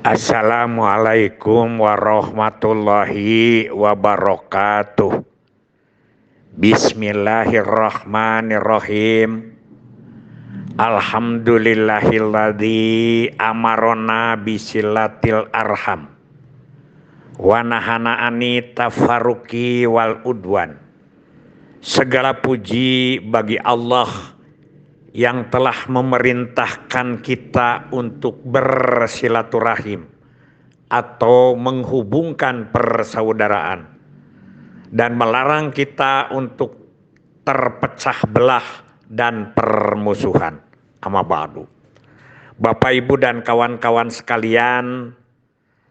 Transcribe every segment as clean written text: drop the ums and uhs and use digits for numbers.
Assalamualaikum warahmatullahi wabarakatuh. Bismillahirrahmanirrahim. Alhamdulillahilladzi amarona bisilatil arham wa nahana ani tafarruqi wal udwan. Segala puji bagi Allah yang telah memerintahkan kita untuk bersilaturahim atau menghubungkan persaudaraan dan melarang kita untuk terpecah belah dan permusuhan. Amma ba'du. Bapak Ibu dan kawan-kawan sekalian,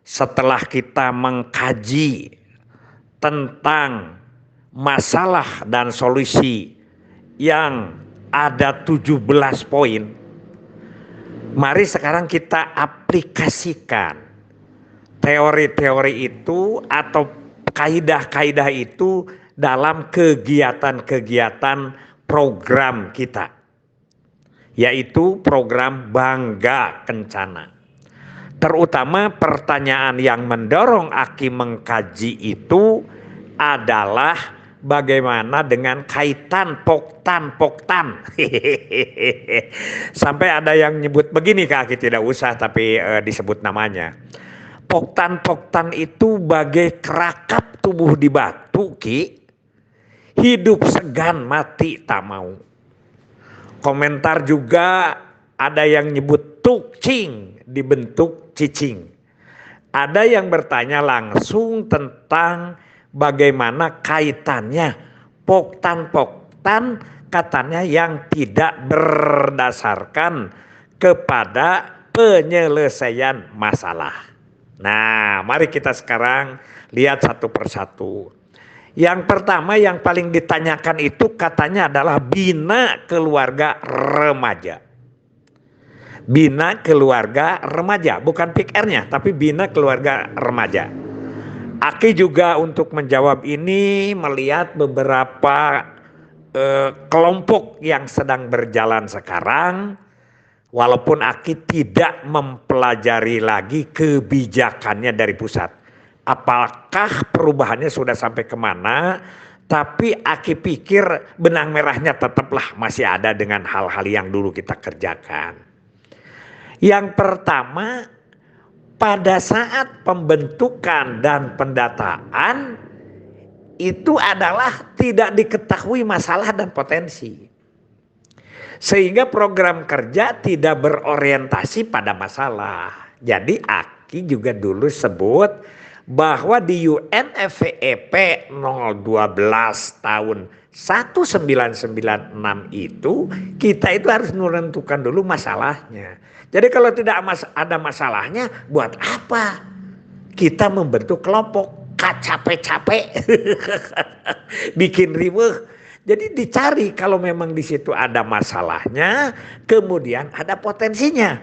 setelah kita mengkaji tentang masalah dan solusi yang ada 17 poin. Mari sekarang kita aplikasikan teori-teori itu atau kaidah-kaidah itu dalam kegiatan-kegiatan program kita, yaitu program Bangga Kencana. Terutama pertanyaan yang mendorong Aki mengkaji itu adalah bagaimana dengan kaitan poktan. Sampai ada yang nyebut begini, Kak, tidak usah tapi disebut namanya. Poktan itu bagai kerakap tubuh di batu, Ki. Hidup segan, mati tak mau. Komentar juga ada yang nyebut tukcing dibentuk cicing. Ada yang bertanya langsung tentang bagaimana kaitannya poktan katanya yang tidak berdasarkan kepada penyelesaian masalah. Nah, mari kita sekarang lihat satu persatu. Yang pertama yang paling ditanyakan itu katanya adalah bina keluarga remaja. Bina keluarga remaja, bukan PIK-R-nya tapi bina keluarga remaja. Aki juga untuk menjawab ini melihat beberapa kelompok yang sedang berjalan sekarang. Walaupun Aki tidak mempelajari lagi kebijakannya dari pusat. Apakah perubahannya sudah sampai kemana? Tapi Aki pikir benang merahnya tetaplah masih ada dengan hal-hal yang dulu kita kerjakan. Yang pertama, pada saat pembentukan dan pendataan itu adalah tidak diketahui masalah dan potensi. Sehingga program kerja tidak berorientasi pada masalah. Jadi Aki juga dulu sebut bahwa di UNFVEP 012 tahun 1996 itu kita itu harus menentukan dulu masalahnya. Jadi kalau tidak ada masalahnya, buat apa kita membentuk kelompok? Capek-capek bikin riweuh. Jadi dicari kalau memang di situ ada masalahnya, kemudian ada potensinya.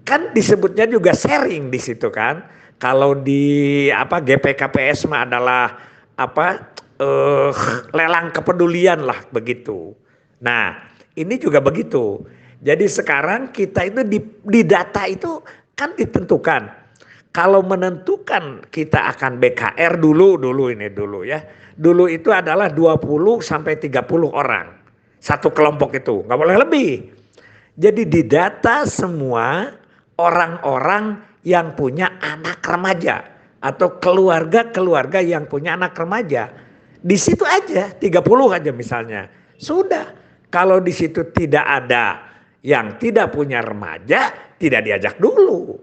Kan disebutnya juga sharing di situ kan. Kalau di GPKPS mah adalah lelang kepedulian lah begitu. Nah, ini juga begitu. Jadi sekarang kita itu di data itu kan ditentukan. Kalau menentukan kita akan BKR dulu ya. Dulu itu adalah 20 sampai 30 orang. Satu kelompok itu, nggak boleh lebih. Jadi di data semua orang-orang yang punya anak remaja atau keluarga-keluarga yang punya anak remaja. Di situ aja 30 aja misalnya. Sudah. Kalau di situ tidak ada yang tidak punya remaja, tidak diajak dulu.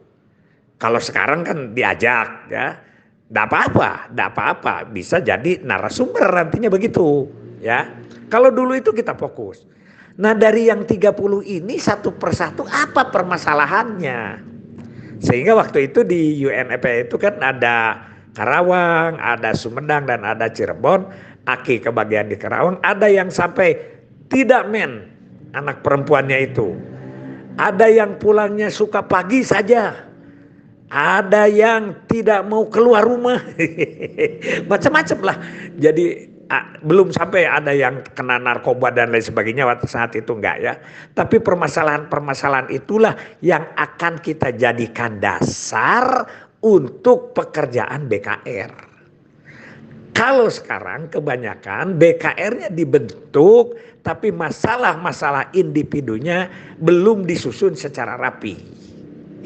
Kalau sekarang kan diajak ya. Tidak apa-apa, bisa jadi narasumber nantinya begitu ya. Kalau dulu itu kita fokus. Nah dari yang 30 ini satu persatu apa permasalahannya. Sehingga waktu itu di UNFPA itu kan ada Karawang, ada Sumedang dan ada Cirebon. Aki kebagian di Karawang, ada yang sampai tidak anak perempuannya itu. Ada yang pulangnya suka pagi saja. Ada yang tidak mau keluar rumah. Macam-macam lah. Jadi belum sampai ada yang kena narkoba dan lain sebagainya waktu saat itu enggak ya. Tapi permasalahan-permasalahan itulah yang akan kita jadikan dasar untuk pekerjaan BKR. Kalau sekarang kebanyakan BKR-nya dibentuk tapi masalah-masalah individunya belum disusun secara rapi.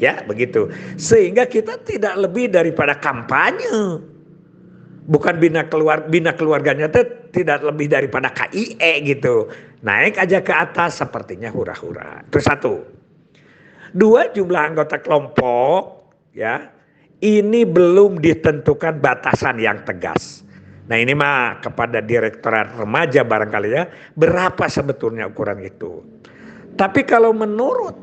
Ya, begitu. Sehingga kita tidak lebih daripada kampanye. Bukan bina keluarganya itu tidak lebih daripada KIE gitu. Naik aja ke atas sepertinya hura-hura. Itu satu. Dua, jumlah anggota kelompok ya. Ini belum ditentukan batasan yang tegas. Nah ini mah kepada Direktorat Remaja barangkali ya, berapa sebetulnya ukuran itu. Tapi kalau menurut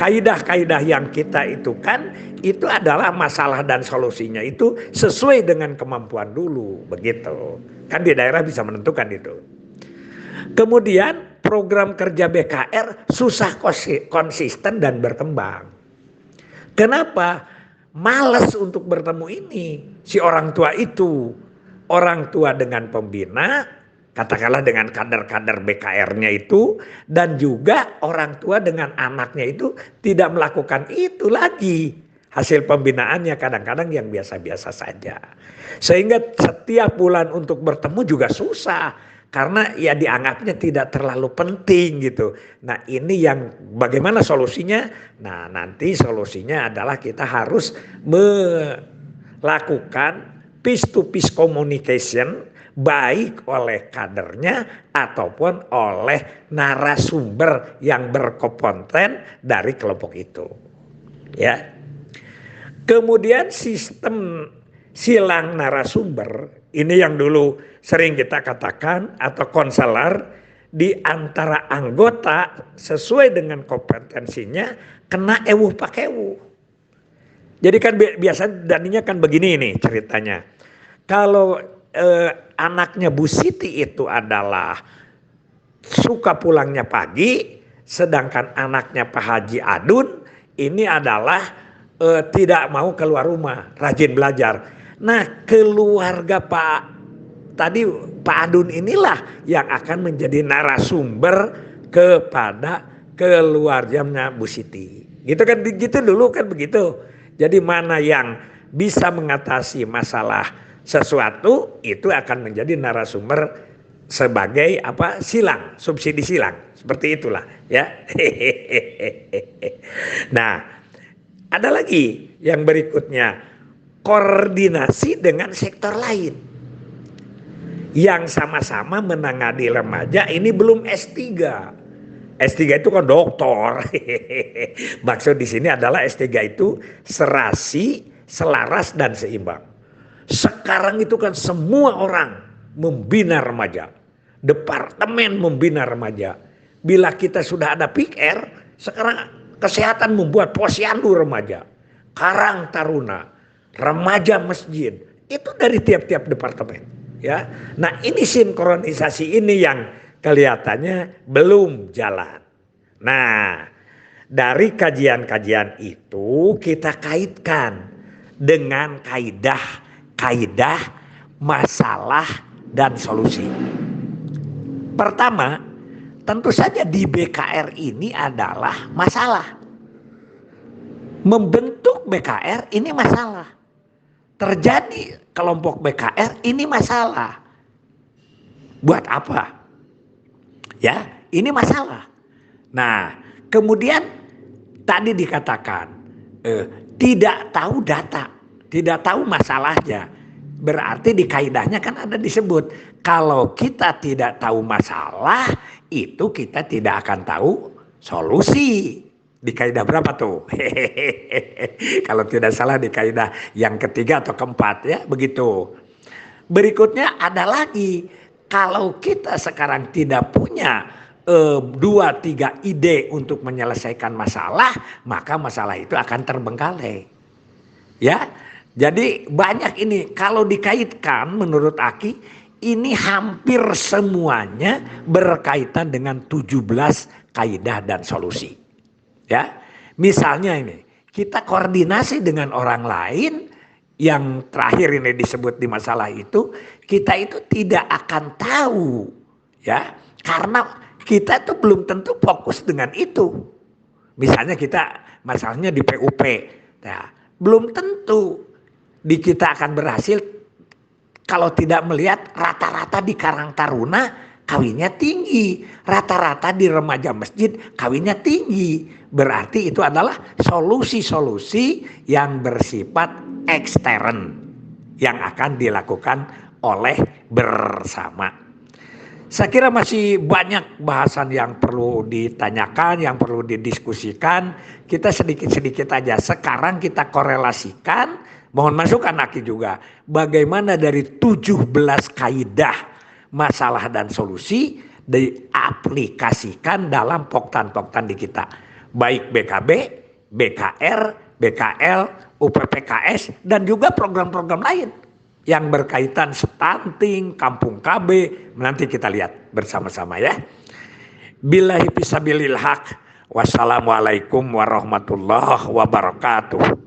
kaidah-kaidah yang kita itu kan itu adalah masalah dan solusinya itu sesuai dengan kemampuan dulu, begitu. Kan di daerah bisa menentukan itu. Kemudian program kerja BKR susah konsisten dan berkembang. Kenapa? Malas untuk bertemu ini si orang tua itu. Orang tua dengan pembina, katakanlah dengan kader-kader BKR-nya itu, dan juga orang tua dengan anaknya itu tidak melakukan itu lagi. Hasil pembinaannya kadang-kadang yang biasa-biasa saja. Sehingga setiap bulan untuk bertemu juga susah. Karena ya dianggapnya tidak terlalu penting gitu. Nah ini yang bagaimana solusinya? Nah nanti solusinya adalah kita harus melakukan piece to piece communication baik oleh kadernya ataupun oleh narasumber yang berkompeten dari kelompok itu. Ya. Kemudian sistem silang narasumber ini yang dulu sering kita katakan atau konselor di antara anggota sesuai dengan kompetensinya kena ewuh pakewuh. Jadi kan biasa daninya kan begini nih ceritanya. Kalau anaknya Bu Siti itu adalah suka pulangnya pagi, sedangkan anaknya Pak Haji Adun ini adalah tidak mau keluar rumah, rajin belajar. Nah keluarga Pak Adun inilah yang akan menjadi narasumber kepada keluarganya Bu Siti. Gitu kan, gitu dulu kan begitu. Jadi mana yang bisa mengatasi masalah sesuatu itu akan menjadi narasumber sebagai silang, subsidi silang. Seperti itulah ya. Nah, ada lagi yang berikutnya, koordinasi dengan sektor lain yang sama-sama menangani remaja ini belum S3. S3 itu kan doktor. Maksud di sini adalah S3 itu serasi, selaras dan seimbang. Sekarang itu kan semua orang membina remaja. Departemen membina remaja. Bila kita sudah ada PIKR, sekarang kesehatan membuat posyandu remaja, karang taruna, remaja masjid, itu dari tiap-tiap departemen. Ya, nah ini sinkronisasi ini yang kelihatannya belum jalan. Nah, dari kajian-kajian itu kita kaitkan dengan kaidah masalah dan solusi. Pertama, tentu saja di BKR ini adalah masalah. Membentuk BKR ini masalah. Terjadi kelompok BKR ini masalah. Buat apa? Ya, ini masalah. Nah, kemudian tadi dikatakan tidak tahu data, tidak tahu masalahnya. Berarti di kaidahnya kan ada disebut kalau kita tidak tahu masalah itu kita tidak akan tahu solusi. Di kaidah berapa tuh? Kalau tidak salah di kaidah yang ketiga atau keempat ya begitu. Berikutnya ada lagi, kalau kita sekarang tidak punya 2-3 ide untuk menyelesaikan masalah, maka masalah itu akan terbengkalai. Ya, jadi banyak ini kalau dikaitkan menurut Aki ini hampir semuanya berkaitan dengan 17 kaidah dan solusi. Ya, misalnya ini kita koordinasi dengan orang lain yang terakhir ini disebut di masalah itu, kita itu tidak akan tahu ya, karena kita itu belum tentu fokus dengan itu. Misalnya kita masalahnya di PUP, nah, belum tentu di kita akan berhasil kalau tidak melihat rata-rata di Karang Taruna kawinnya tinggi, rata-rata di remaja masjid kawinnya tinggi. Berarti itu adalah solusi-solusi yang bersifat ekstern yang akan dilakukan oleh bersama. Saya kira masih banyak bahasan yang perlu ditanyakan, yang perlu didiskusikan. Kita sedikit-sedikit aja. Sekarang kita korelasikan, mohon masukan Aki juga. Bagaimana dari 17 kaidah masalah dan solusi diaplikasikan dalam poktan-poktan di kita. Baik BKB, BKR, BKL, UPPKS, dan juga program-program lain yang berkaitan stunting, kampung KB, nanti kita lihat bersama-sama ya. Billahi fisabilil haq. Wassalamualaikum warahmatullahi wabarakatuh.